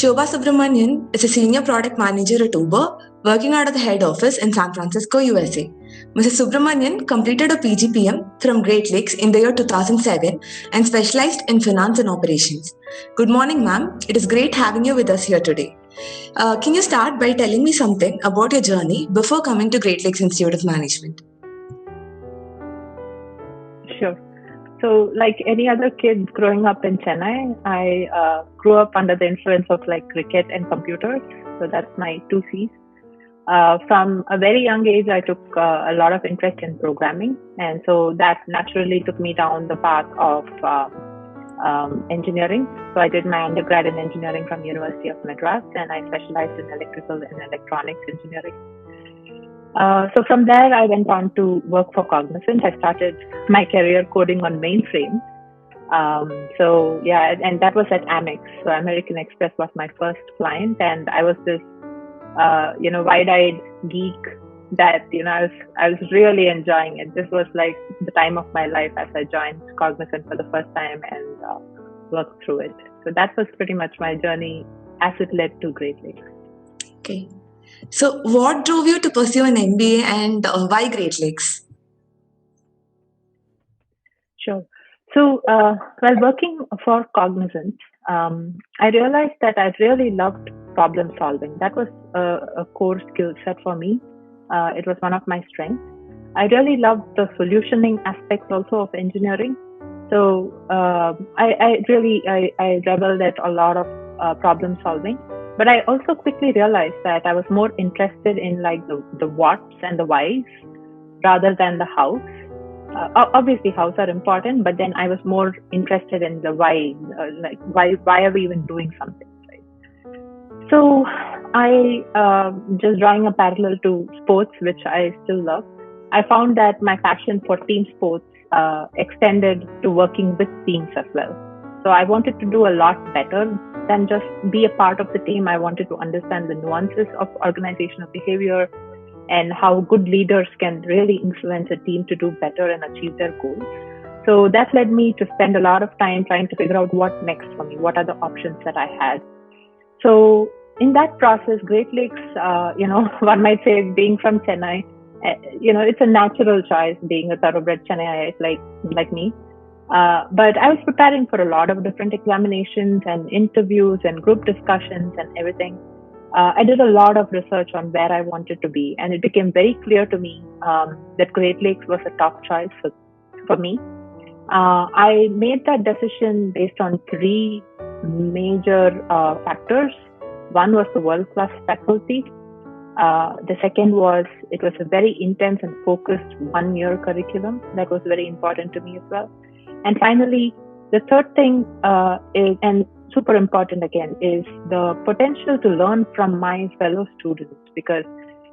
Shoba Subramanian is a senior product manager at Uber, working out of the head office in San Francisco, USA. Mrs. Subramanian completed a PGPM from Great Lakes in the year 2007 and specialized in finance and operations. Good morning, ma'am. It is great having you with us here today. Can you start by telling me something about your journey before coming to Great Lakes Institute of Management? Sure. So, like any other kid growing up in Chennai, I grew up under the influence of cricket and computers. So that's my two C's. From a very young age, I took a lot of interest in programming, and so that naturally took me down the path of engineering. So I did my undergrad in engineering from University of Madras, and I specialized in electrical and electronics engineering. So from there, I went on to work for Cognizant. I started my career coding on mainframes. And that was at Amex. So American Express was my first client, and I was this, wide-eyed geek that, I was really enjoying it. This was like the time of my life as I joined Cognizant for the first time and worked through it. So that was pretty much my journey as it led to Great Lakes. Okay. So what drove you to pursue an MBA and why Great Lakes? Sure. So while working for Cognizant, I realized that I really loved problem solving. That was a core skill set for me. It was one of my strengths. I really loved the solutioning aspects also of engineering. So I reveled at a lot of problem solving. But I also quickly realized that I was more interested in the whats and the whys rather than the hows. Obviously, hows are important, but then I was more interested in the why. Why are we even doing something? Right? So I just drawing a parallel to sports, which I still love. I found that my passion for team sports extended to working with teams as well. So I wanted to do a lot better than just be a part of the team. I wanted to understand the nuances of organizational behavior and how good leaders can really influence a team to do better and achieve their goals. So that led me to spend a lot of time trying to figure out what next for me, what are the options that I had. So in that process, Great Lakes, one might say being from Chennai, it's a natural choice being a thoroughbred Chennaiite like me. But I was preparing for a lot of different examinations and interviews and group discussions and everything. I did a lot of research on where I wanted to be, and it became very clear to me that Great Lakes was a top choice for me. I made that decision based on three major factors. One was the world-class faculty. The second was it was a very intense and focused one-year curriculum that was very important to me as well. And finally, the third thing is, and super important again, is the potential to learn from my fellow students, because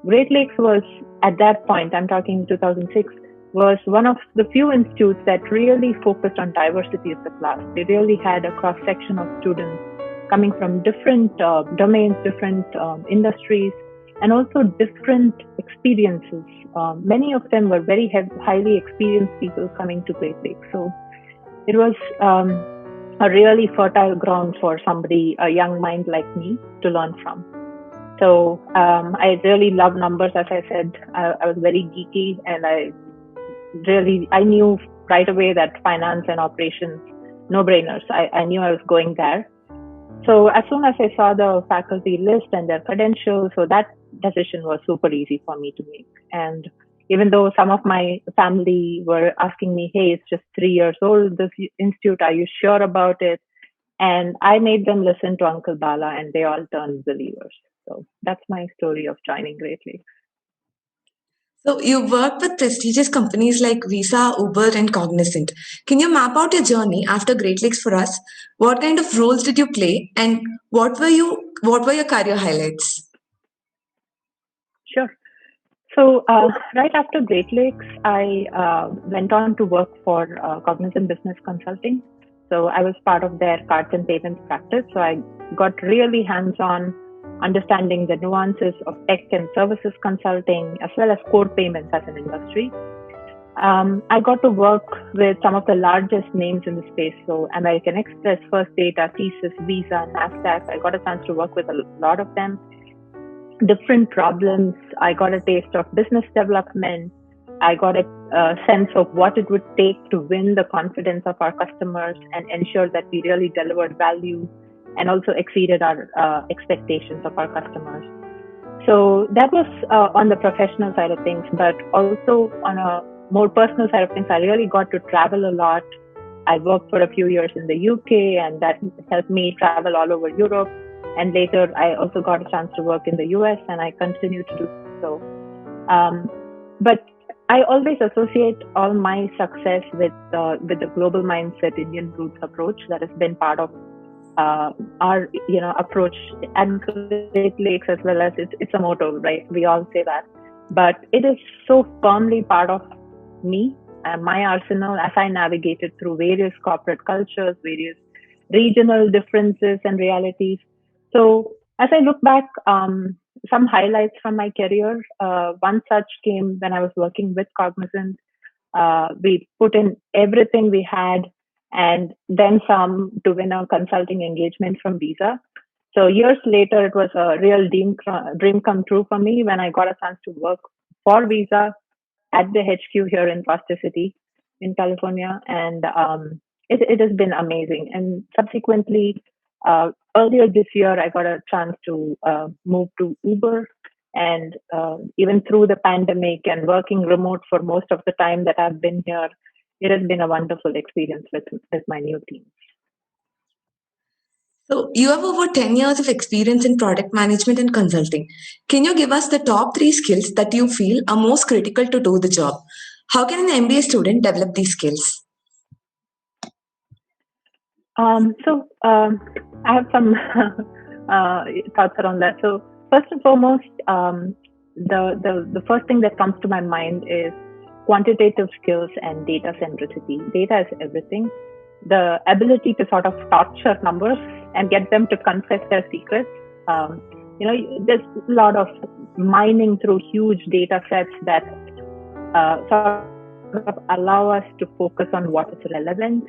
Great Lakes was, at that point, I'm talking 2006, was one of the few institutes that really focused on diversity of the class. They really had a cross-section of students coming from different domains, different industries, and also different experiences. Many of them were very highly experienced people coming to Great Lakes. So it was a really fertile ground for somebody, a young mind like me, to learn from. So I really love numbers. As I said, I was very geeky, and I knew right away that finance and operations, no-brainers. I knew I was going there. So as soon as I saw the faculty list and their credentials, so that decision was super easy for me to make. And even though some of my family were asking me, hey, it's just 3 years old, this institute, are you sure about it? And I made them listen to Uncle Bala, and they all turned believers. So that's my story of joining Great Lakes. So you worked with prestigious companies like Visa, Uber, and Cognizant. Can you map out your journey after Great Lakes for us? What kind of roles did you play, and what were your career highlights? Sure. So right after Great Lakes, I went on to work for Cognizant Business Consulting. So I was part of their cards and payments practice. So I got really hands-on understanding the nuances of tech and services consulting, as well as core payments as an industry. I got to work with some of the largest names in the space. So American Express, First Data, Thesis, Visa, NASDAQ. I got a chance to work with a lot of them. Different problems. I got a taste of business development. I got a sense of what it would take to win the confidence of our customers and ensure that we really delivered value and also exceeded our expectations of our customers. So that was on the professional side of things, but also on a more personal side of things, I really got to travel a lot. I worked for a few years in the UK, and that helped me travel all over Europe. And later, I also got a chance to work in the US, and I continue to do so. But I always associate all my success with the global mindset, Indian roots approach that has been part of our approach at Great Lakes, as well as it's a motto, right? We all say that, but it is so firmly part of me and my arsenal as I navigated through various corporate cultures, various regional differences and realities. So as I look back, some highlights from my career. One such came when I was working with Cognizant. We put in everything we had and then some to win a consulting engagement from Visa. So years later, it was a real dream come true for me when I got a chance to work for Visa at the HQ here in Foster City in California. And it has been amazing. And subsequently, earlier this year, I got a chance to move to Uber. And even through the pandemic and working remote for most of the time that I've been here, it has been a wonderful experience with my new team. So, you have over 10 years of experience in product management and consulting. Can you give us the top 3 skills that you feel are most critical to do the job? How can an MBA student develop these skills? I have some thoughts around that. So first and foremost, the first thing that comes to my mind is quantitative skills and data centricity. Data is everything. The ability to sort of torture numbers and get them to confess their secrets. There's a lot of mining through huge data sets that sort of allow us to focus on what is relevant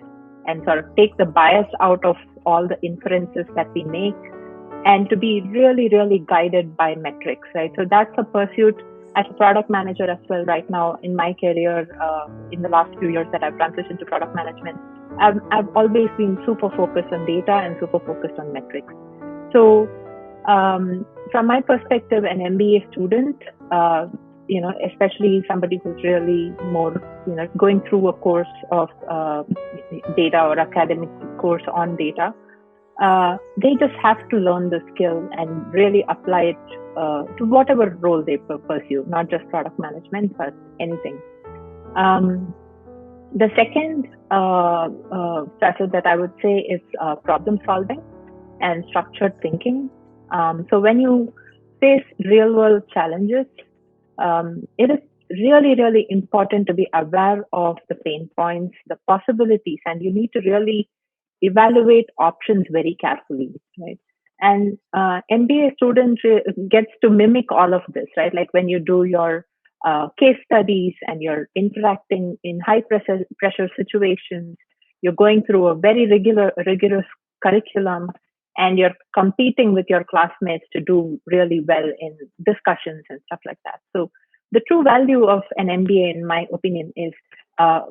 and sort of take the bias out of all the inferences that we make, and to be really, really guided by metrics, right? So that's a pursuit as a product manager as well right now in my career. In the last few years that I've transitioned to product management, I've always been super focused on data and super focused on metrics. So from my perspective, an MBA student, especially somebody who's really more, going through a course of data or academic course on data, they just have to learn the skill and really apply it to whatever role they pursue, not just product management, but anything. The second facet that I would say is problem solving and structured thinking. So when you face real world challenges, it is really, really important to be aware of the pain points, the possibilities, and you need to really evaluate options very carefully, right? And MBA student gets to mimic all of this, right? Like when you do your case studies and you're interacting in high pressure situations, you're going through a very rigorous curriculum, and you're competing with your classmates to do really well in discussions and stuff like that. So the true value of an MBA, in my opinion, is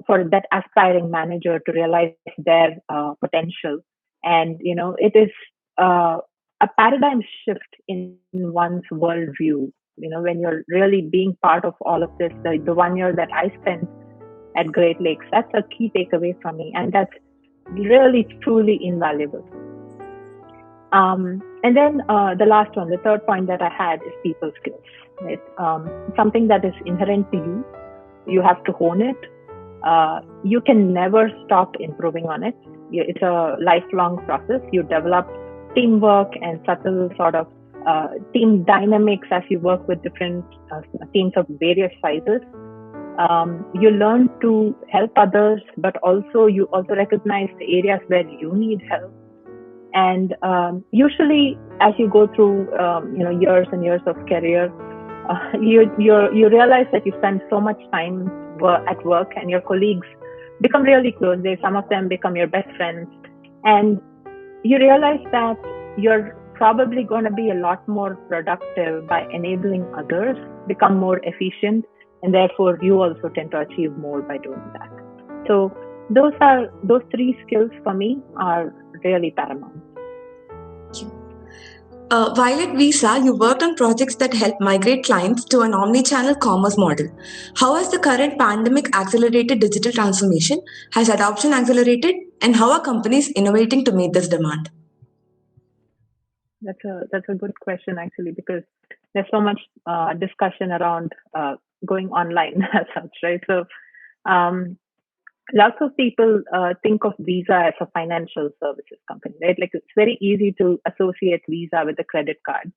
for that aspiring manager to realize their potential. And, it is a paradigm shift in one's worldview. When you're really being part of all of this, the 1 year that I spent at Great Lakes, that's a key takeaway from me. And that's really, truly invaluable. And then the last one, the third point that I had is people skills. Right? Something that is inherent to you. You have to hone it. You can never stop improving on it. It's a lifelong process. You develop teamwork and subtle sort of team dynamics as you work with different teams of various sizes. You learn to help others, but you also recognize the areas where you need help. And usually, as you go through, years and years of career, you realize that you spend so much time at work, and your colleagues become really close. Some of them become your best friends, and you realize that you're probably going to be a lot more productive by enabling others become more efficient, and therefore you also tend to achieve more by doing that. So those 3 skills for me are really paramount. While at Visa, you worked on projects that help migrate clients to an omnichannel commerce model. How has the current pandemic accelerated digital transformation? Has adoption accelerated? And how are companies innovating to meet this demand? That's a good question, actually, because there's so much discussion around going online as such, right? So lots of people think of Visa as a financial services company, right? Like it's very easy to associate Visa with a credit card.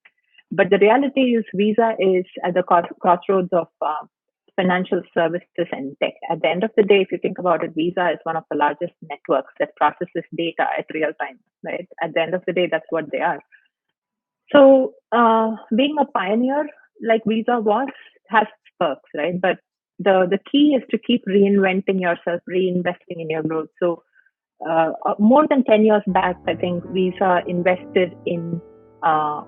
But the reality is Visa is at the crossroads of financial services and tech. At the end of the day, if you think about it, Visa is one of the largest networks that processes data at real time, right? At the end of the day, that's what they are. So being a pioneer like Visa has perks, right? But the key is to keep reinventing yourself, reinvesting in your growth. So more than 10 years back, I think Visa invested in CyberSource,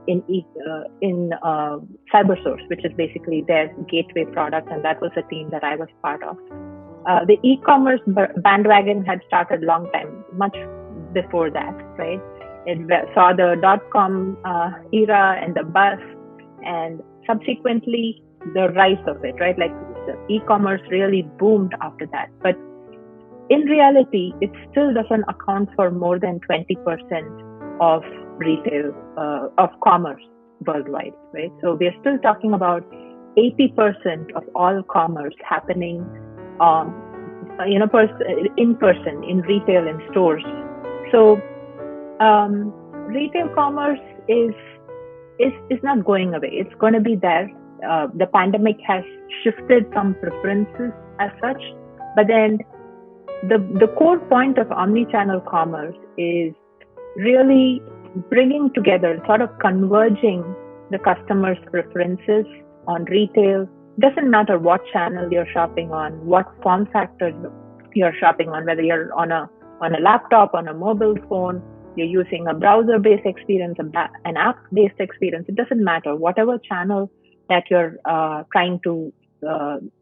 which is basically their gateway product, and that was a team that I was part of. The e-commerce bandwagon had started long time, much before that, right? It saw the .com era and the bust, and subsequently the rise of it, right? Like the e-commerce really boomed after that. But in reality, it still doesn't account for more than 20% of retail, of commerce worldwide, right? So we're still talking about 80% of all commerce happening in person, in retail, in stores. So retail commerce is not going away. It's going to be there. The pandemic has shifted some preferences as such, but then the core point of omnichannel commerce is really bringing together, sort of converging the customer's preferences on retail. Doesn't matter what channel you're shopping on, what form factor you're shopping on, whether you're on a laptop, on a mobile phone, you're using a browser-based experience, an app-based experience. It doesn't matter. Whatever channel that you're trying to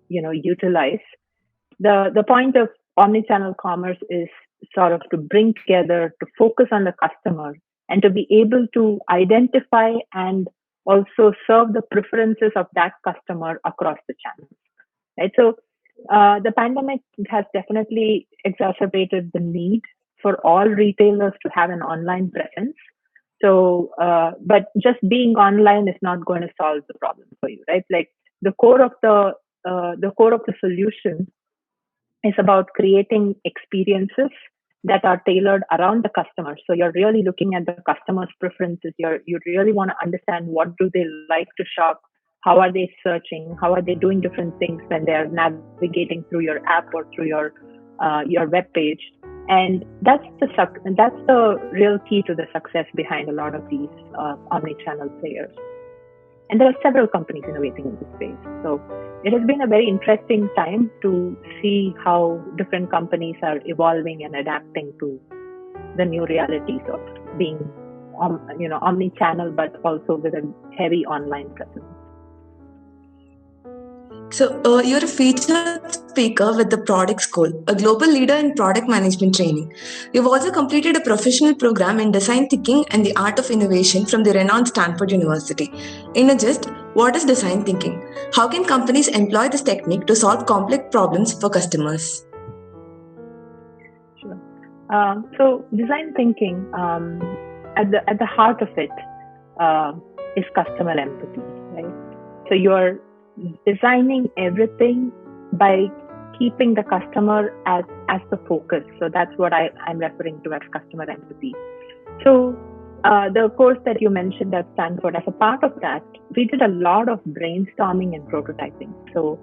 utilize. The point of omnichannel commerce is sort of to bring together, to focus on the customer, and to be able to identify and also serve the preferences of that customer across the channels. Right. So the pandemic has definitely exacerbated the need for all retailers to have an online presence. So, but just being online is not going to solve the problem for you, right? Like the core of the solution is about creating experiences that are tailored around the customer. So you're really looking at the customer's preferences. You really want to understand what do they like to shop, how are they searching, how are they doing different things when they're navigating through your app or through your web page. And that's the real key to the success behind a lot of these omnichannel players. And there are several companies innovating in this space. So it has been a very interesting time to see how different companies are evolving and adapting to the new realities of being, omnichannel, but also with a heavy online presence. So, you're a featured speaker with the Product School, a global leader in product management training. You've also completed a professional program in design thinking and the art of innovation from the renowned Stanford University. In a gist, what is design thinking? How can companies employ this technique to solve complex problems for customers? Sure. So, design thinking, at the heart of it, is customer empathy, right? So you're designing everything by keeping the customer as the focus. So that's what I'm referring to as customer empathy. So the course that you mentioned at Stanford, as a part of that, we did a lot of brainstorming and prototyping. So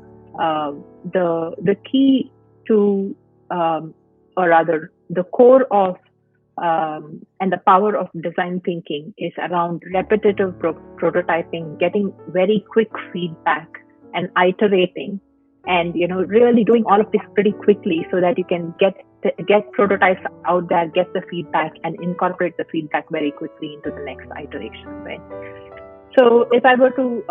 the key to, or rather, the core of and the power of design thinking is around repetitive prototyping, getting very quick feedback and iterating and really doing all of this pretty quickly so that you can get prototypes out there, get the feedback, and incorporate the feedback very quickly into the next iteration, right? So if I were to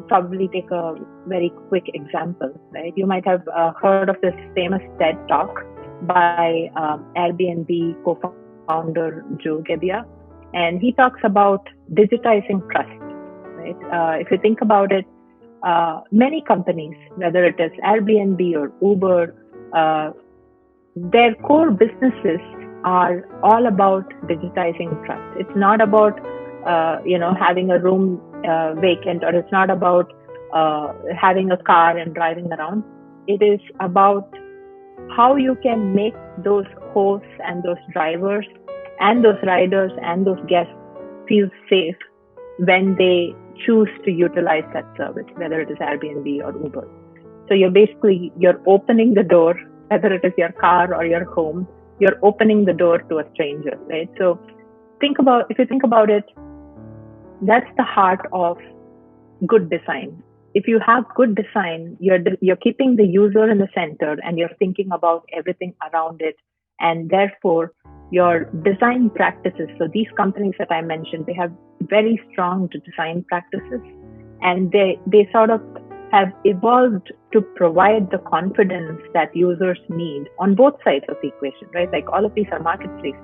probably take a very quick example, right? You might have heard of this famous TED talk by Airbnb co-founder Joe Gebbia, and he talks about digitizing trust, right? If you think about it, many companies, whether it is Airbnb or Uber, their core businesses are all about digitizing trust. It's not about having a room vacant, or it's not about having a car and driving around. It is about how you can make those hosts and those drivers and those riders and those guests feel safe when they choose to utilize that service, whether it is Airbnb or Uber. So you're opening the door, whether it is your car or your home, you're opening the door to a stranger, right? So if you think about it, that's the heart of good design. If you have good design, you're keeping the user in the center, and you're thinking about everything around it, and therefore your design practices. So these companies that I mentioned, they have very strong design practices, and they sort of have evolved to provide the confidence that users need on both sides of the equation, right? Like all of these are marketplaces,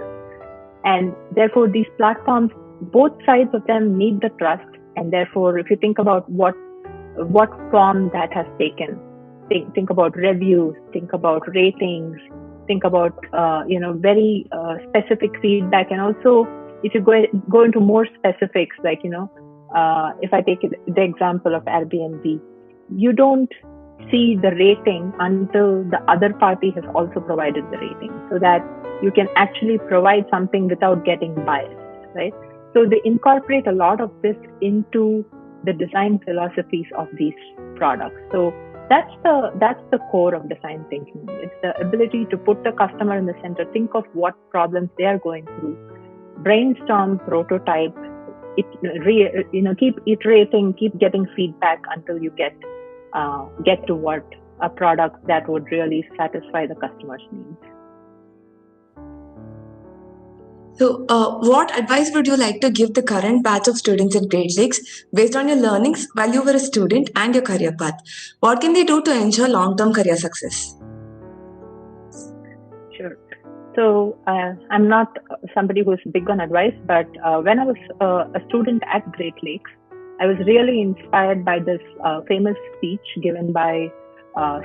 and therefore these platforms, both sides of them need the trust. And therefore, if you think about what form that has taken, think about reviews, think about ratings, think about very specific feedback. And also, if you go into more specifics, like if I take the example of Airbnb, you don't see the rating until the other party has also provided the rating, so that you can actually provide something without getting biased, right? So they incorporate a lot of this into the design philosophies of these products. So that's the core of design thinking. It's the ability to put the customer in the center, think of what problems they are going through, brainstorm, prototype, keep iterating, keep getting feedback until you get to what a product that would really satisfy the customer's needs. So, what advice would you like to give the current batch of students at Great Lakes based on your learnings while you were a student and your career path? What can they do to ensure long-term career success? Sure. So, I'm not somebody who's big on advice, but when I was a student at Great Lakes, I was really inspired by this famous speech given by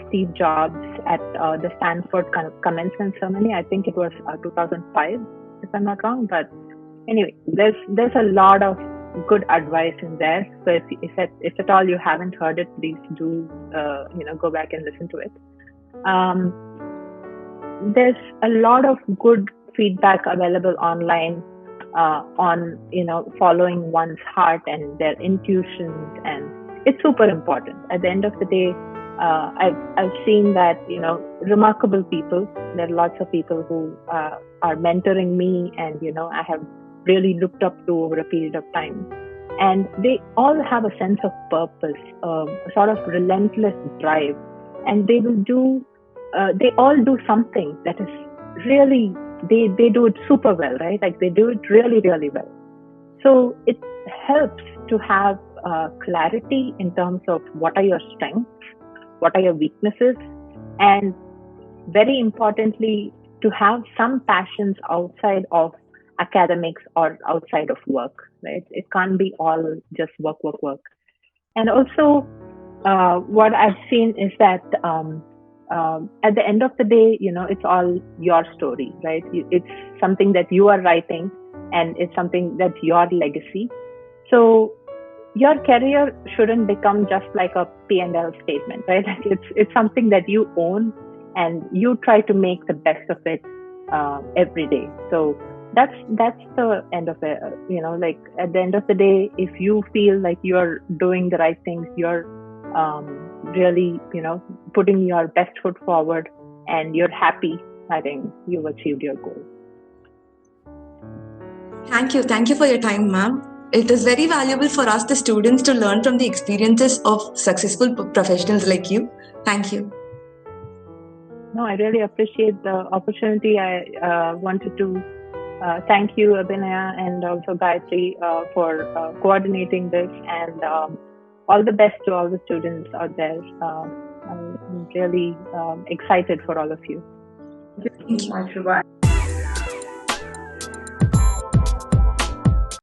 Steve Jobs at the Stanford commencement ceremony. I think it was 2005. If I'm not wrong, but anyway, there's a lot of good advice in there. So if at all you haven't heard it, please do go back and listen to it. There's a lot of good feedback available online on following one's heart and their intuitions, and it's super important. At the end of the day, I've seen that remarkable people. There are lots of people who are mentoring me, and I have really looked up to over a period of time. And they all have a sense of purpose, a sort of relentless drive, and they will do. They all do something that is really they do it super well, right? Like they do it really, really well. So it helps to have clarity in terms of what are your strengths, what are your weaknesses, and very importantly, to have some passions outside of academics or outside of work, right? It can't be all just work. And also, what I've seen is that at the end of the day, it's all your story, right? It's something that you are writing, and it's something that's your legacy. So your career shouldn't become just like a P&L statement, right? It's something that you own, and you try to make the best of it every day. So that's the end of it. Like at the end of the day, if you feel like you're doing the right things, you're really putting your best foot forward, and you're happy, I think you've achieved your goal. Thank you for your time, ma'am. It is very valuable for us, the students, to learn from the experiences of successful professionals like you. Thank you. No, I really appreciate the opportunity. I wanted to thank you, Abhinaya, and also Gayatri for coordinating this, and all the best to all the students out there. I'm really excited for all of you. Thank you so much, Shoba.